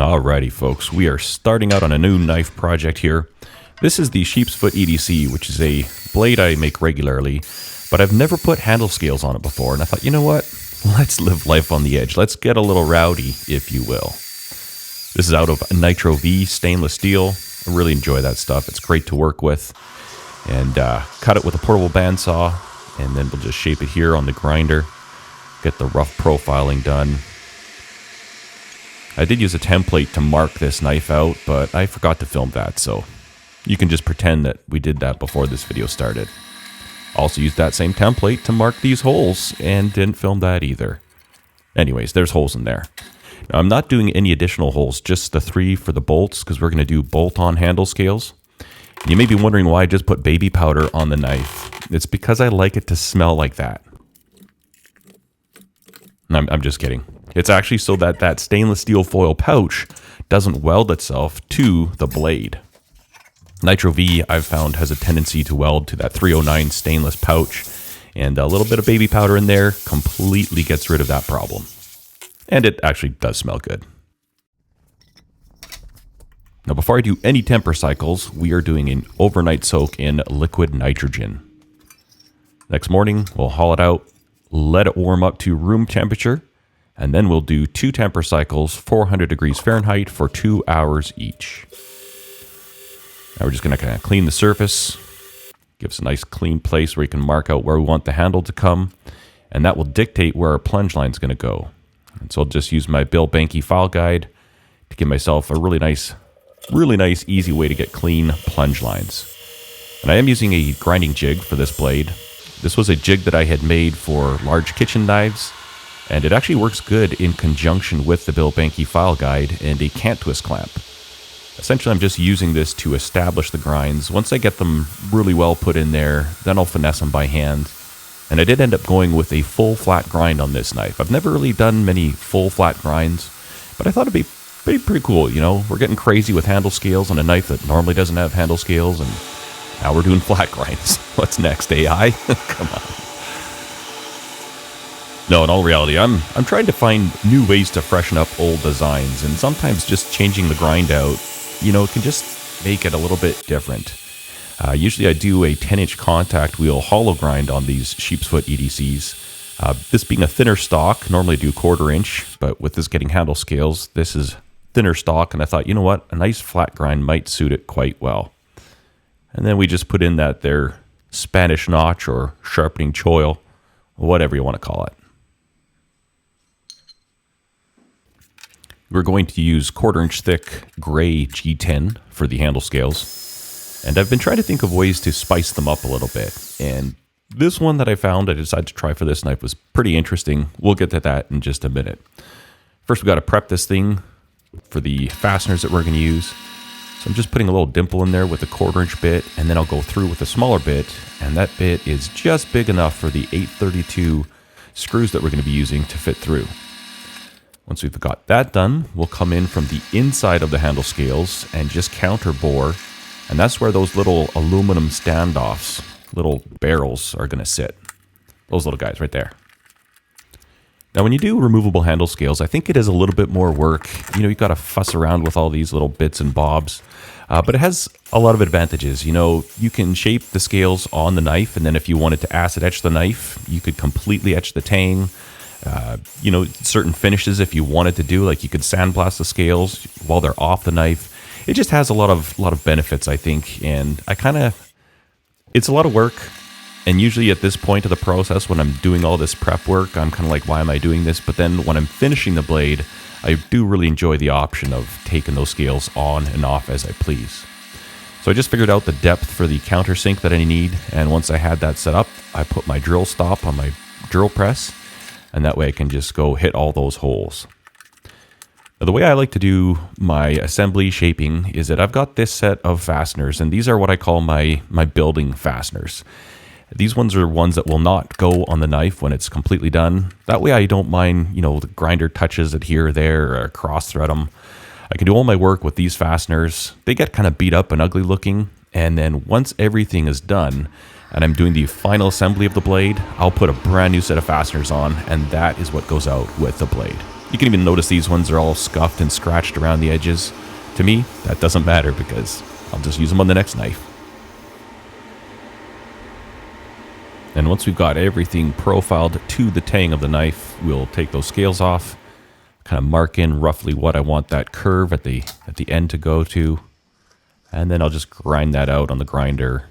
Alrighty folks, we are starting out on a new knife project here. This is the sheep's foot EDC, which is a blade I make regularly, but I've never put handle scales on it before, and I thought, you know what? Let's live life on the edge. Let's get a little rowdy, if you will. This is out of Nitro V stainless steel. I really enjoy that stuff. It's great to work with. And cut it with a portable bandsaw, and then we'll just shape it here on the grinder. Get the rough profiling done. I did use a template to mark this knife out, but I forgot to film that, so you can just pretend that we did that before this video started. Also used that same template to mark these holes, and didn't film that either. Anyways, there's holes in there. Now, I'm not doing any additional holes, just the 3 for the bolts, because we're going to do bolt-on handle scales. You may be wondering why I just put baby powder on the knife. It's because I like it to smell like that. I'm just kidding. It's actually so that that stainless steel foil pouch doesn't weld itself to the blade. Nitro V, I've found, has a tendency to weld to that 309 stainless pouch, and a little bit of baby powder in there completely gets rid of that problem. And it actually does smell good. Now, before I do any temper cycles, we are doing an overnight soak in liquid nitrogen. Next morning, we'll haul it out, let it warm up to room temperature, and then we'll do 2 temper cycles, 400 degrees Fahrenheit for 2 hours each. Now we're just going to kind of clean the surface, give us a nice clean place where you can mark out where we want the handle to come, and that will dictate where our plunge line is going to go. And so I'll just use my Bill Banky file guide to give myself a really nice, easy way to get clean plunge lines. And I am using a grinding jig for this blade. This was a jig that I had made for large kitchen knives, and it actually works good in conjunction with the Bill Banky file guide and a cant twist clamp. Essentially, I'm just using this to establish the grinds. Once I get them really well put in there, then I'll finesse them by hand. And I did end up going with a full flat grind on this knife. I've never really done many full flat grinds, but I thought it'd be pretty cool. You know, we're getting crazy with handle scales on a knife that normally doesn't have handle scales, and now we're doing flat grinds. What's next, AI? Come on. No, in all reality, I'm trying to find new ways to freshen up old designs, and sometimes just changing the grind out, you know, can just make it a little bit different. Usually I do a 10-inch contact wheel hollow grind on these sheep's foot EDCs. This being a thinner stock, normally I do 1/4 inch, but with this getting handle scales, this is thinner stock, and I thought, you know what, a nice flat grind might suit it quite well. And then we just put in that there Spanish notch or sharpening choil, whatever you want to call it. We're going to use 1/4 inch thick gray G10 for the handle scales. And I've been trying to think of ways to spice them up a little bit. And this one that I found I decided to try for this knife was pretty interesting. We'll get to that in just a minute. First, we've got to prep this thing for the fasteners that we're going to use. So I'm just putting a little dimple in there with a 1/4 inch bit, and then I'll go through with a smaller bit, and that bit is just big enough for the 832 screws that we're going to be using to fit through. Once we've got that done, we'll come in from the inside of the handle scales and just counter bore, and that's where those little aluminum standoffs, little barrels, are going to sit. Those little guys right there. Now, when you do removable handle scales, I think it is a little bit more work. You know, you've got to fuss around with all these little bits and bobs, but it has a lot of advantages. You know, you can shape the scales on the knife, and then if you wanted to acid etch the knife, you could completely etch the tang. You know, certain finishes if you wanted to do, like you could sandblast the scales while they're off the knife. It just has a lot of benefits, I think, and it's a lot of work. And usually at this point of the process, when I'm doing all this prep work, I'm kind of like, why am I doing this? But then when I'm finishing the blade, I do really enjoy the option of taking those scales on and off as I please. So I just figured out the depth for the countersink that I need, and once I had that set up, I put my drill stop on my drill press, and that way I can just go hit all those holes. Now, the way I like to do my assembly shaping is that I've got this set of fasteners, and these are what I call my building fasteners. These ones are ones that will not go on the knife when it's completely done. That way I don't mind, you know, the grinder touches it here or there, or cross thread them. I can do all my work with these fasteners. They get kind of beat up and ugly looking, and then once everything is done, and I'm doing the final assembly of the blade, I'll put a brand new set of fasteners on, and that is what goes out with the blade. You can even notice these ones are all scuffed and scratched around the edges. To me, that doesn't matter because I'll just use them on the next knife. And once we've got everything profiled to the tang of the knife, we'll take those scales off, kind of mark in roughly what I want that curve at the end to go to, and then I'll just grind that out on the grinder.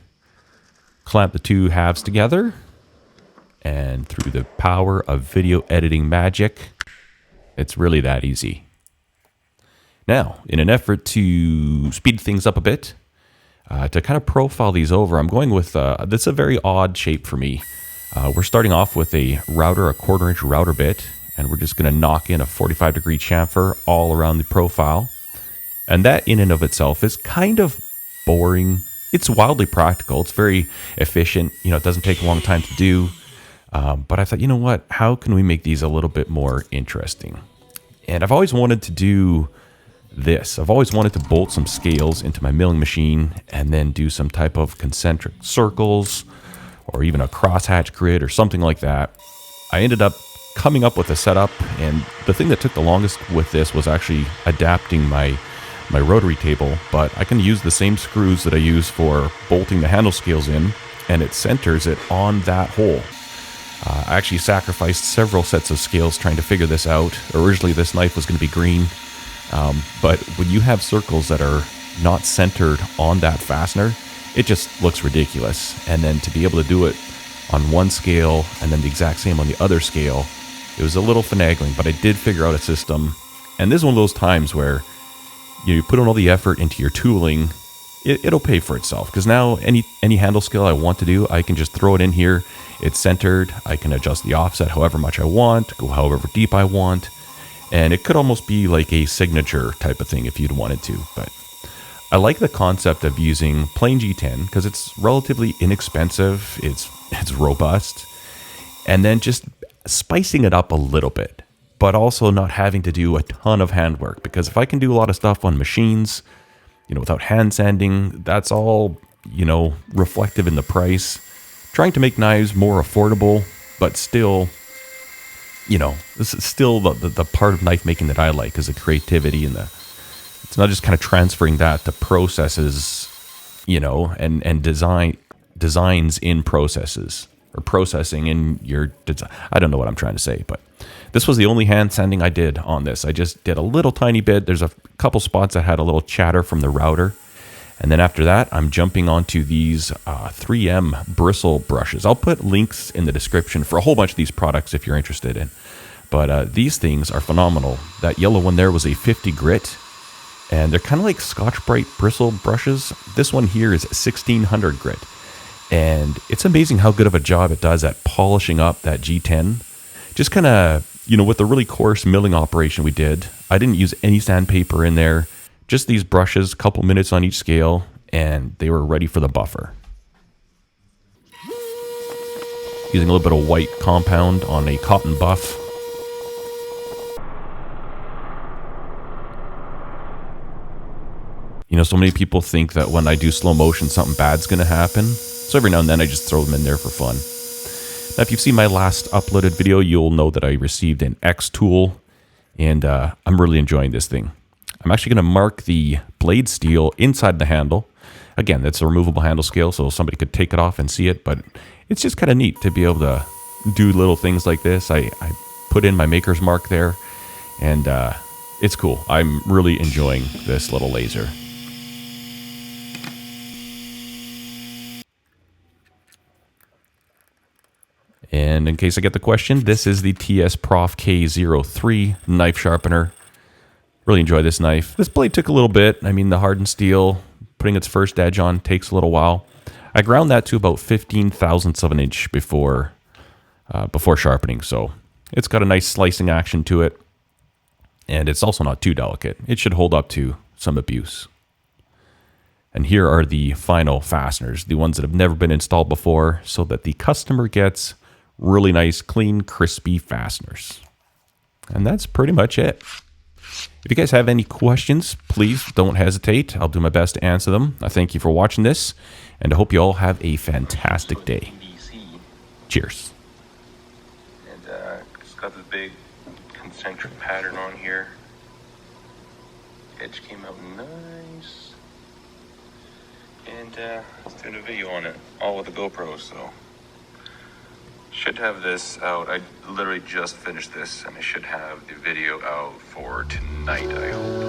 Clamp the two halves together, and through the power of video editing magic, it's really that easy. Now, in an effort to speed things up a bit, to kind of profile these over, I'm going with, this is a very odd shape for me. We're starting off with a router, a 1/4-inch router bit, and we're just going to knock in a 45-degree chamfer all around the profile. And that in and of itself is kind of boring. It's wildly practical. It's very efficient. You know, it doesn't take a long time to do. But I thought, you know what? How can we make these a little bit more interesting? And I've always wanted to do this. I've always wanted to bolt some scales into my milling machine and then do some type of concentric circles or even a crosshatch grid or something like that. I ended up coming up with a setup, and the thing that took the longest with this was actually adapting my rotary table, but I can use the same screws that I use for bolting the handle scales in, and it centers it on that hole. I actually sacrificed several sets of scales trying to figure this out. Originally this knife was going to be green, but when you have circles that are not centered on that fastener, it just looks ridiculous. And then to be able to do it on one scale and then the exact same on the other scale, it was a little finagling, but I did figure out a system. And this is one of those times where you put in all the effort into your tooling, it'll pay for itself. Because now any handle scale I want to do, I can just throw it in here. It's centered. I can adjust the offset however much I want, go however deep I want. And it could almost be like a signature type of thing if you'd wanted to. But I like the concept of using plain G10 because it's relatively inexpensive. It's robust. And then just spicing it up a little bit, but also not having to do a ton of handwork. Because if I can do a lot of stuff on machines, without hand sanding, that's all, reflective in the price. Trying to make knives more affordable, but still, this is still the part of knife making that I like is the creativity and it's not just kind of transferring that to processes, and designs in processes or processing in your design. I don't know what I'm trying to say, but this was the only hand sanding I did on this. I just did a little tiny bit. There's a couple spots that had a little chatter from the router. And then after that, I'm jumping onto these 3M bristle brushes. I'll put links in the description for a whole bunch of these products if you're interested in. But these things are phenomenal. That yellow one there was a 50 grit. And they're kind of like Scotch-Brite bristle brushes. This one here is 1600 grit. And it's amazing how good of a job it does at polishing up that G10. Just kind of, with the really coarse milling operation we did, I didn't use any sandpaper in there. Just these brushes, couple minutes on each scale, and they were ready for the buffer. Using a little bit of white compound on a cotton buff. So many people think that when I do slow motion, something bad's going to happen. So every now and then I just throw them in there for fun. Now, if you've seen my last uploaded video, you'll know that I received an X tool, and I'm really enjoying this thing. I'm actually going to mark the blade steel inside the handle. Again, that's a removable handle scale, so somebody could take it off and see it, but it's just kind of neat to be able to do little things like this. I put in my maker's mark there, and it's cool. I'm really enjoying this little laser. And in case I get the question, this is the TS Prof K03 knife sharpener. Really enjoy this knife. This blade took a little bit. The hardened steel, putting its first edge on takes a little while. I ground that to about 15 thousandths of an inch before sharpening. So it's got a nice slicing action to it. And it's also not too delicate. It should hold up to some abuse. And here are the final fasteners, the ones that have never been installed before, so that the customer gets really nice, clean, crispy fasteners. And that's pretty much it. If you guys have any questions, please don't hesitate. I'll do my best to answer them. I thank you for watching this, and I hope you all have a fantastic day. Cheers. And it's got this big concentric pattern on here. Edge came out nice. And let's do a video on it, all with the GoPro, so. Should have this out. I literally just finished this, and I should have the video out for tonight, I hope.